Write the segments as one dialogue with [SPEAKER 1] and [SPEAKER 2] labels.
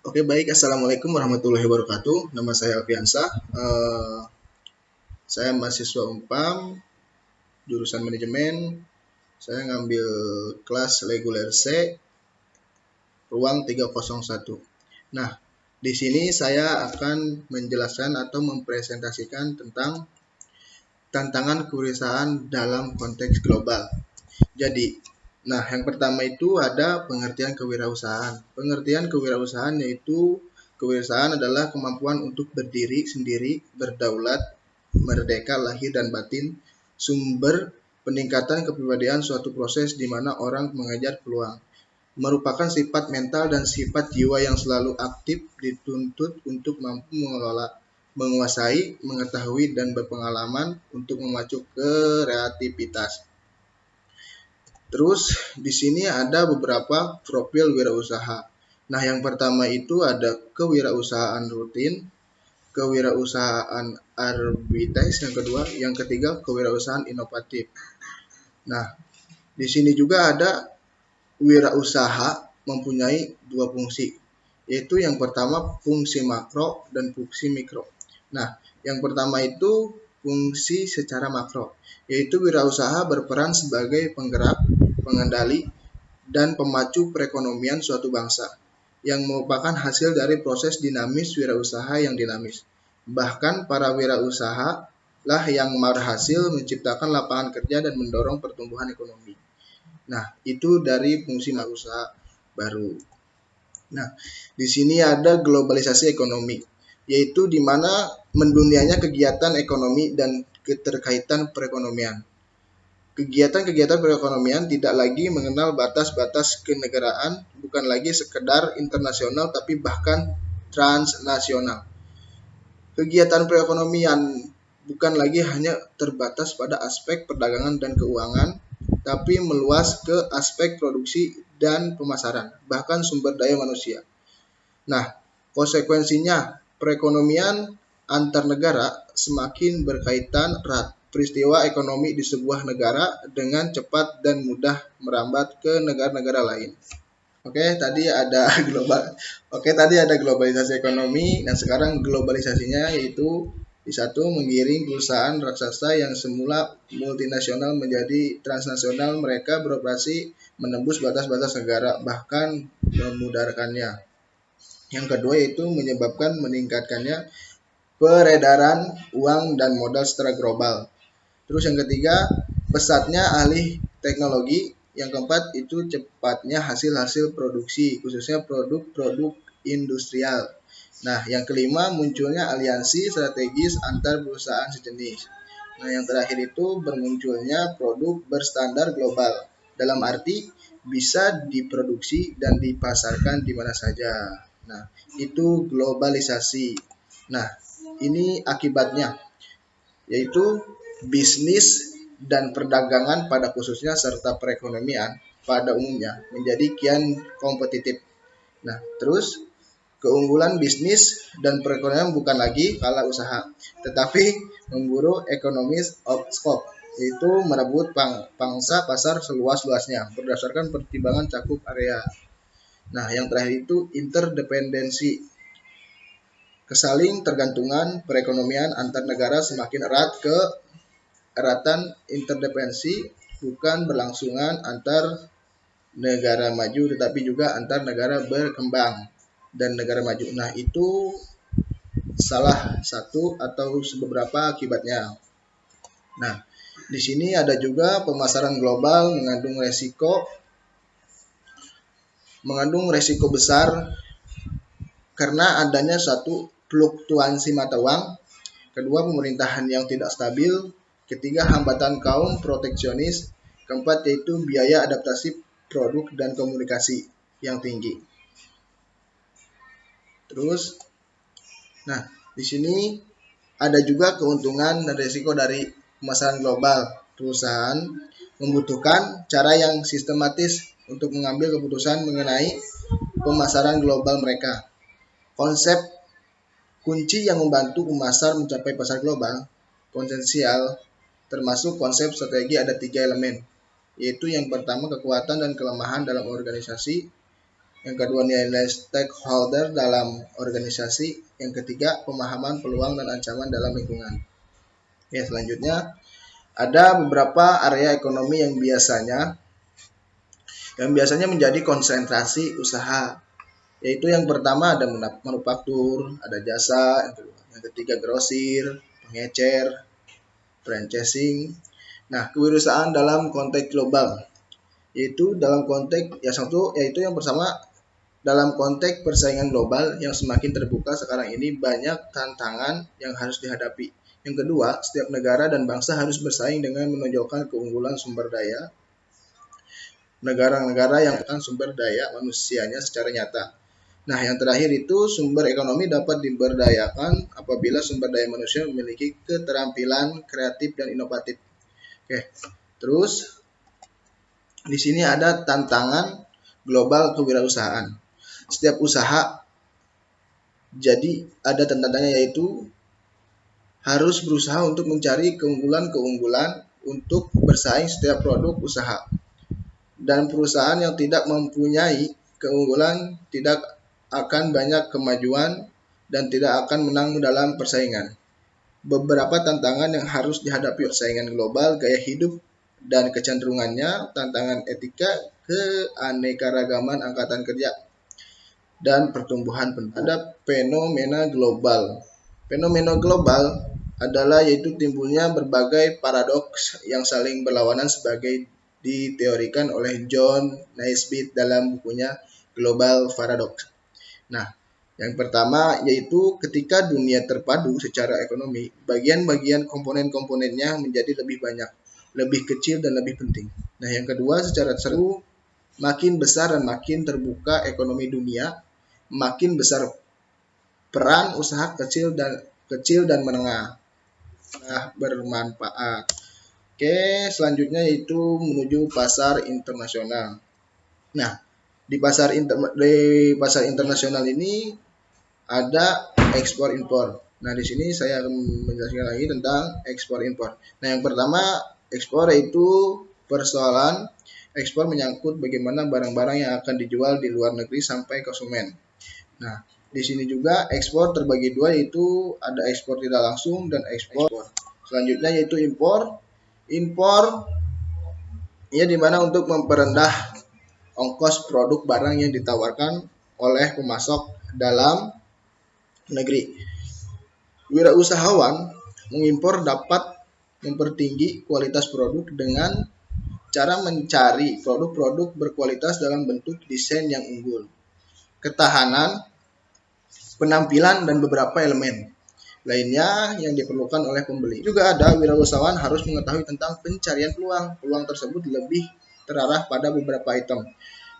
[SPEAKER 1] Oke, baik. Assalamualaikum warahmatullahi wabarakatuh. Nama saya Alfiansa. Saya mahasiswa Unpam, jurusan manajemen. Saya ngambil kelas reguler C, ruang 301. Nah, di sini saya akan menjelaskan atau mempresentasikan tentang tantangan kewirausahaan dalam konteks global. Jadi, yang pertama itu ada pengertian kewirausahaan. Pengertian kewirausahaan yaitu kewirausahaan adalah kemampuan untuk berdiri sendiri, berdaulat, merdeka lahir dan batin, sumber peningkatan kepribadian suatu proses di mana orang mengejar peluang. Merupakan sifat mental dan sifat jiwa yang selalu aktif dituntut untuk mampu mengelola, menguasai, mengetahui, dan berpengalaman untuk memacu kreativitas. Terus di sini ada beberapa profil wirausaha. Nah, yang pertama itu ada kewirausahaan rutin, kewirausahaan arbitrase yang ketiga kewirausahaan inovatif. Nah, di sini juga ada wirausaha mempunyai dua fungsi, yaitu yang pertama fungsi makro dan fungsi mikro. Nah, yang pertama itu fungsi secara makro, yaitu wirausaha berperan sebagai penggerak, pengendali, dan pemacu perekonomian suatu bangsa, yang merupakan hasil dari proses dinamis wirausaha yang dinamis. Bahkan para wirausaha lah yang berhasil menciptakan lapangan kerja dan mendorong pertumbuhan ekonomi. Nah, itu dari fungsi usaha baru. Nah, di sini ada globalisasi ekonomi, yaitu di mana mendunianya kegiatan ekonomi dan keterkaitan perekonomian. Kegiatan-kegiatan perekonomian tidak lagi mengenal batas-batas kenegaraan, bukan lagi sekedar internasional tapi bahkan transnasional. Kegiatan perekonomian bukan lagi hanya terbatas pada aspek perdagangan dan keuangan, tapi meluas ke aspek produksi dan pemasaran, bahkan sumber daya manusia. Nah, konsekuensinya perekonomian antar negara semakin berkaitan erat. Peristiwa ekonomi di sebuah negara dengan cepat dan mudah merambat ke negara-negara lain. Oke, tadi ada globalisasi ekonomi. Nah, sekarang globalisasinya yaitu di satu menggiring perusahaan raksasa yang semula multinasional menjadi transnasional. Mereka beroperasi menembus batas-batas negara, bahkan memudarkannya. Yang kedua yaitu menyebabkan meningkatkannya peredaran uang dan modal secara global. Terus yang ketiga, pesatnya alih teknologi. Yang keempat itu cepatnya hasil-hasil produksi, khususnya produk-produk industrial. Nah, yang kelima munculnya aliansi strategis antar perusahaan sejenis. Nah, yang terakhir itu bermunculnya produk berstandar global. Dalam arti bisa diproduksi dan dipasarkan di mana saja. Nah, itu globalisasi. Nah, ini akibatnya, yaitu bisnis dan perdagangan pada khususnya serta perekonomian pada umumnya menjadi kian kompetitif. Nah, terus keunggulan bisnis dan perekonomian bukan lagi kalah usaha, tetapi memburu economies of scope, yaitu merebut pangsa pasar seluas-luasnya berdasarkan pertimbangan cakup area. Nah, yang terakhir itu interdependensi. Kesaling tergantungan perekonomian antar negara semakin erat. Eratan interdependensi bukan berlangsungan antar negara maju tetapi juga antar negara berkembang dan negara maju. Nah, itu salah satu atau beberapa akibatnya. Nah, di sini ada juga pemasaran global mengandung resiko besar karena adanya satu fluktuasi mata uang, kedua pemerintahan yang tidak stabil, ketiga hambatan kaum proteksionis, keempat yaitu biaya adaptasi produk dan komunikasi yang tinggi. Terus, di sini ada juga keuntungan dan risiko dari pemasaran global. Perusahaan membutuhkan cara yang sistematis untuk mengambil keputusan mengenai pemasaran global mereka. Konsep kunci yang membantu pemasar mencapai pasar global potensial termasuk konsep strategi ada 3 elemen, yaitu yang pertama kekuatan dan kelemahan dalam organisasi, Yang kedua, nilai stakeholder dalam organisasi. Yang ketiga, pemahaman peluang dan ancaman dalam lingkungan. Ya, selanjutnya ada beberapa area ekonomi yang biasanya menjadi konsentrasi usaha, yaitu yang pertama ada manufaktur, ada jasa, yang ketiga grosir, pengecer, franchising. Nah, kewirausahaan dalam konteks global, yaitu dalam konteks yaitu yang pertama, dalam konteks persaingan global yang semakin terbuka sekarang ini, banyak tantangan yang harus dihadapi. Yang kedua, setiap negara dan bangsa harus bersaing dengan menonjolkan keunggulan sumber daya negara-negara yang akan sumber daya manusianya secara nyata. Nah, yang terakhir itu sumber ekonomi dapat diberdayakan apabila sumber daya manusia memiliki keterampilan kreatif dan inovatif. Oke. Terus di sini ada tantangan global kewirausahaan. Setiap usaha jadi ada tantangannya, yaitu harus berusaha untuk mencari keunggulan-keunggulan untuk bersaing setiap produk usaha. Dan perusahaan yang tidak mempunyai keunggulan tidak akan banyak kemajuan dan tidak akan menang dalam persaingan. Beberapa tantangan yang harus dihadapi persaingan global: gaya hidup dan kecenderungannya, tantangan etika, keanekaragaman angkatan kerja, dan pertumbuhan penduduk. Ada fenomena global. Fenomena global adalah yaitu timbulnya berbagai paradoks yang saling berlawanan sebagai diteorikan oleh John Naisbitt dalam bukunya Global Paradox. Nah, yang pertama yaitu ketika dunia terpadu secara ekonomi, bagian-bagian komponen-komponennya menjadi lebih banyak, lebih kecil dan lebih penting. Nah, yang kedua, secara seru, makin besar dan makin terbuka ekonomi dunia, makin besar peran usaha kecil dan menengah bermanfaat. Oke, selanjutnya yaitu menuju pasar internasional. Nah, di pasar internasional ini ada ekspor impor. Nah, di sini saya akan menjelaskan lagi tentang ekspor impor. Nah, yang pertama, ekspor itu persoalan ekspor menyangkut bagaimana barang-barang yang akan dijual di luar negeri sampai konsumen. Nah, di sini juga ekspor terbagi dua, yaitu ada ekspor tidak langsung dan ekspor. Selanjutnya yaitu impor. Impor ya dimana untuk memperendah ongkos produk barang yang ditawarkan oleh pemasok dalam negeri. Wirausahawan mengimpor dapat mempertinggi kualitas produk dengan cara mencari produk-produk berkualitas dalam bentuk desain yang unggul, ketahanan, penampilan, dan beberapa elemen lainnya yang diperlukan oleh pembeli. Juga ada wirausahawan harus mengetahui tentang pencarian peluang. Peluang tersebut lebih terarah pada beberapa item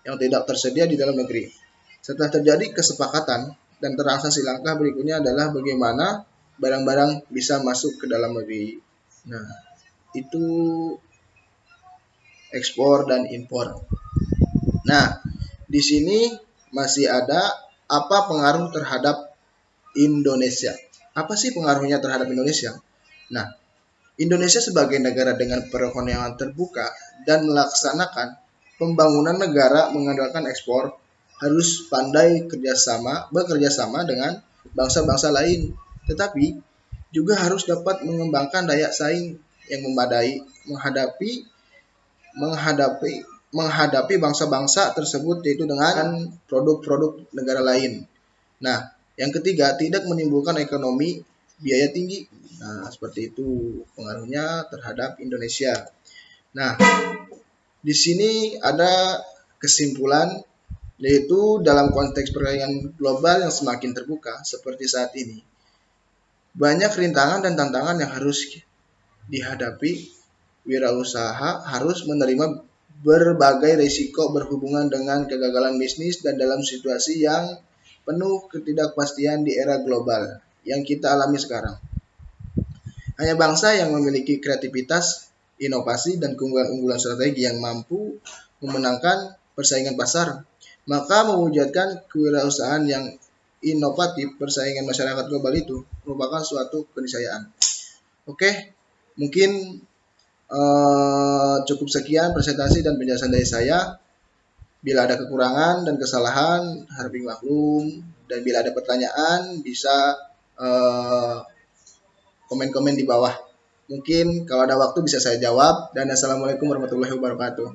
[SPEAKER 1] yang tidak tersedia di dalam negeri. Setelah terjadi kesepakatan dan transaksi, langkah berikutnya adalah bagaimana barang-barang bisa masuk ke dalam negeri. Nah, itu ekspor dan impor. Nah, di sini masih ada apa pengaruh terhadap Indonesia. Apa sih pengaruhnya terhadap Indonesia? Nah, Indonesia sebagai negara dengan perekonomian terbuka dan melaksanakan pembangunan negara mengandalkan ekspor harus pandai bekerja sama dengan bangsa-bangsa lain, tetapi juga harus dapat mengembangkan daya saing yang memadai menghadapi bangsa-bangsa tersebut, yaitu dengan produk-produk negara lain. Nah, yang ketiga, tidak menimbulkan ekonomi biaya tinggi. Nah, seperti itu pengaruhnya terhadap Indonesia. Nah, di sini ada kesimpulan, yaitu dalam konteks persaingan global yang semakin terbuka seperti saat ini, banyak rintangan dan tantangan yang harus dihadapi. Wirausaha harus menerima berbagai risiko berhubungan dengan kegagalan bisnis dan dalam situasi yang penuh ketidakpastian di era global yang kita alami sekarang. Hanya bangsa yang memiliki kreativitas, inovasi, dan keunggulan-unggulan strategi yang mampu memenangkan persaingan pasar, maka mewujudkan kewirausahaan yang inovatif. Persaingan masyarakat global itu merupakan suatu keniscayaan. Oke, mungkin cukup sekian presentasi dan penjelasan dari saya. Bila ada kekurangan dan kesalahan, harap dimaklum. Dan bila ada pertanyaan, bisa komen-komen di bawah. Mungkin kalau ada waktu bisa saya jawab. Dan assalamualaikum warahmatullahi wabarakatuh.